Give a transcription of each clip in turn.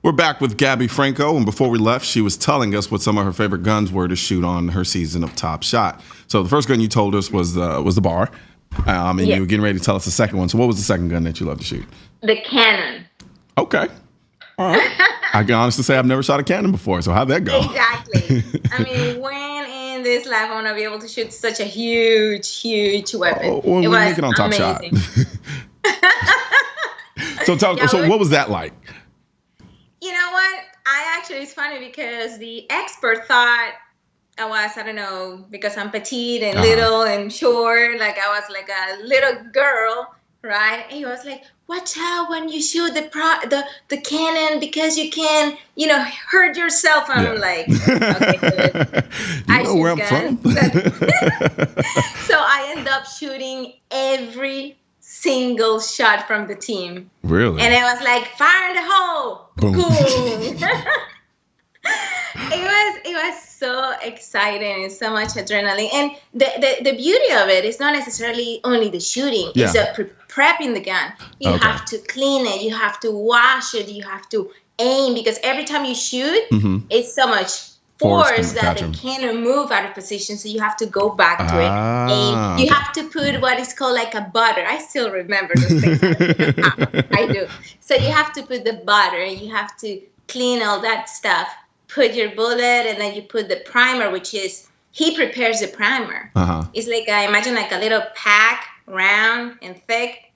We're back with Gabby Franco, and before we left, she was telling us what some of her favorite guns were to shoot on her season of Top Shot. So the first gun you told us was the bar, and you were getting ready to tell us the second one. So what was the second gun that you love to shoot? The cannon. Okay. All right. I can honestly say I've never shot a cannon before, so how'd that go? Exactly. I mean, when in this life I want to be able to shoot such a huge weapon. Well, it we was make it on Top amazing. Shot. So what was that like? You know what? It's funny because the expert thought I was, I don't know, because I'm petite and little and short, like I was like a little girl, right? And he was like, watch out when you shoot the cannon because you can, hurt yourself. I'm like, okay, good. You know where I'm from. So I end up shooting every single shot from the team. Really? And it was like, fire in the hole. Boom. It was so exciting and so much adrenaline. And the beauty of it is not necessarily only the shooting. Yeah. It's the prepping the gun. You have to clean it. You have to wash it. You have to aim, because every time you shoot, it's so much force that it can't move out of position. So you have to go back to it. Aim. You have to put what is called like a butter. I still remember those things. I do. So you have to put the butter and you have to clean all that stuff. Put your bullet, and then you put the primer, which is, he prepares the primer. It's like, I imagine like a little pack, round and thick.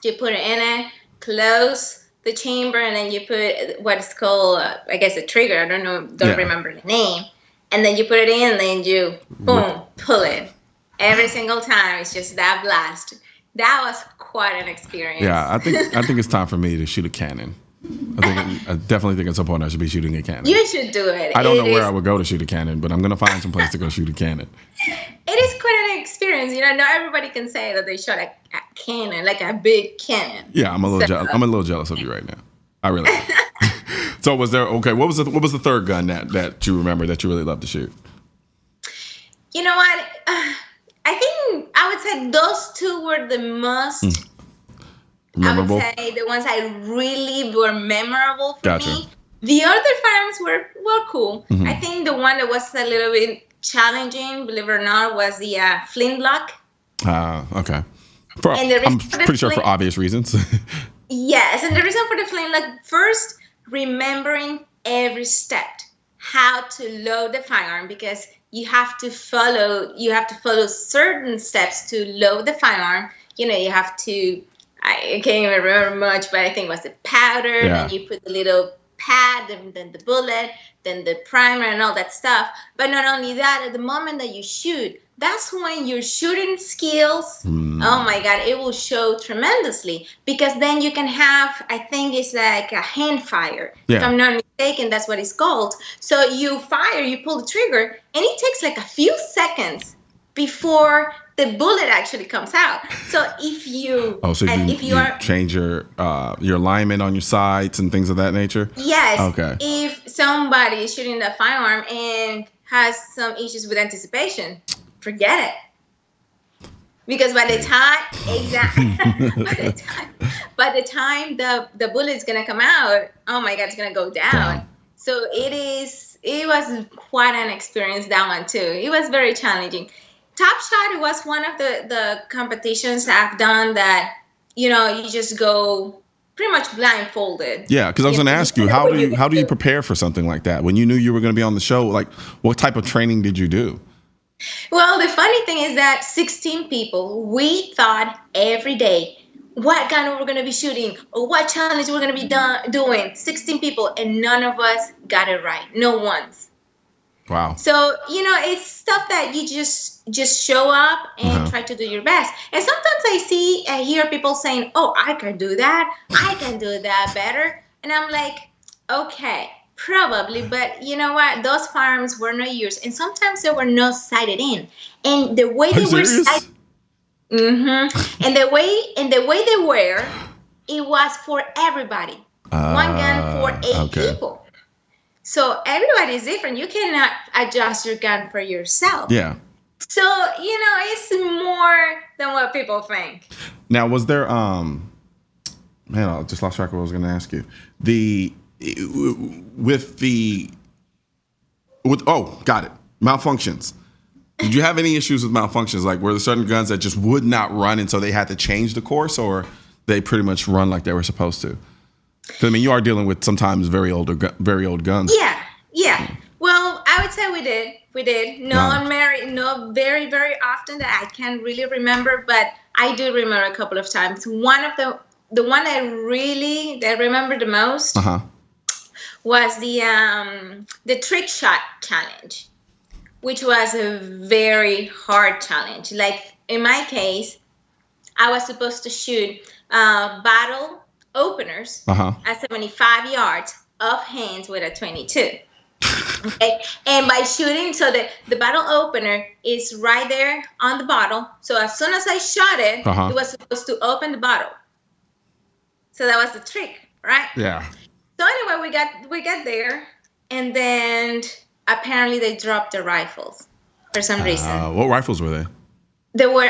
You put it in it, close the chamber, and then you put what is called, I guess, a trigger. I don't remember the name. And then you put it in, and then you, boom, pull it. Every single time, it's just that blast. That was quite an experience. Yeah, I think it's time for me to shoot a cannon. I definitely think at some point I should be shooting a cannon. You should do it. I don't know where I would go to shoot a cannon, but I'm going to find some place to go shoot a cannon. It is quite an experience. Not everybody can say that they shot a cannon, like a big cannon. Yeah, I'm a little jealous of you right now. I really am. So what was the third gun that you remember that you really loved to shoot? You know what? I think I would say those two were the most memorable. I would say the ones I really were memorable for me. The other firearms were cool. I think the one that was a little bit challenging, believe it or not, was the flintlock. Okay. I'm pretty sure for obvious reasons. Yes, and the reason for the flintlock, first, remembering every step, how to load the firearm, because you have to follow certain steps to load the firearm. You have to, I can't even remember much, but I think it was the powder, then you put the little pad, then the bullet, then the primer and all that stuff. But not only that, at the moment that you shoot, that's when your shooting skills, oh my God, it will show tremendously, because then you can have, I think it's like a hand fire. Yeah. If I'm not mistaken, that's what it's called. So you fire, you pull the trigger, and it takes like a few seconds before the bullet actually comes out. So if you change your alignment on your sights and things of that nature. Yes. Okay. If somebody is shooting the firearm and has some issues with anticipation, forget it. Because by the time the bullet is gonna come out, oh my God, it's gonna go down. So it was quite an experience, that one too. It was very challenging. Top Shot was one of the competitions I've done that, you just go pretty much blindfolded. Yeah, because I was going to ask you, how do you prepare for something like that? When you knew you were going to be on the show, like, what type of training did you do? Well, the funny thing is that 16 people, we thought every day what gun we're going to be shooting or what challenge we're going to be doing. 16 people, and none of us got it right. No one's. Wow. So, it's stuff that you just show up and try to do your best. And sometimes I hear people saying, oh, I can do that. I can do that better. And I'm like, okay, probably. But you know what? Those firearms were not yours. And sometimes they were not sighted in. And the way they were sighted. And the way they were, it was for everybody. One gun for 8 people. So everybody is different. You cannot adjust your gun for yourself. Yeah. So, it's more than what people think. Now, was there, man, I just lost track of what I was going to ask you. got it. Malfunctions. Did you have any issues with malfunctions? Like, were there certain guns that just would not run, and so they had to change the course, or they pretty much run like they were supposed to? Because I mean, you are dealing with sometimes very old guns. Yeah. Well, I would say we did. No, very, very often that I can't really remember, but I do remember a couple of times. One of the one I remember the most was the trick shot challenge, which was a very hard challenge. Like in my case, I was supposed to shoot bottle openers at 75 yards off hands with a 22. Okay, and by shooting, so the bottle opener is right there on the bottle. So as soon as I shot it, it was supposed to open the bottle. So that was the trick, right? Yeah. So anyway, we got there, and then apparently they dropped the rifles for some reason. What rifles were they? They were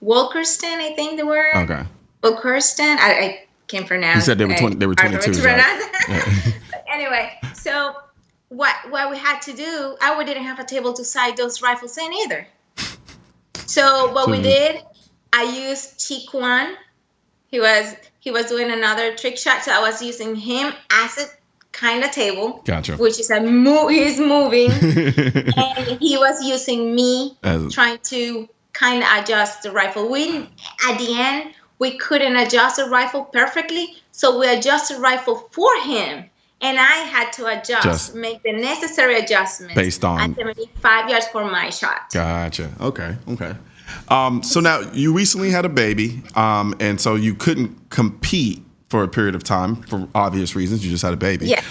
Wilkerston, I think they were. Okay. Wilkerston. I can't pronounce. You said they were 22s, right? But anyway, so what we had to do, we didn't have a table to sight those rifles in either. So what we did, I used Chiquan. He was doing another trick shot, so I was using him as a kind of table. Gotcha. Which is he's moving, and he was using me trying to kind of adjust the rifle. At the end, we couldn't adjust the rifle perfectly, so we adjusted the rifle for him, and I had to make the necessary adjustments based on at 75 yards for my shot. Gotcha. Okay. So now you recently had a baby, and so you couldn't compete for a period of time for obvious reasons. You just had a baby. Yeah.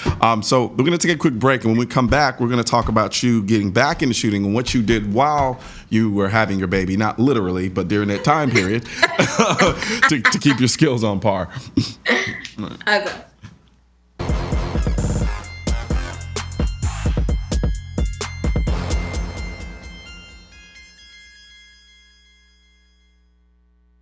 So we're going to take a quick break, and when we come back, we're going to talk about you getting back into shooting and what you did while you were having your baby, not literally, but during that time period, to keep your skills on par. Okay.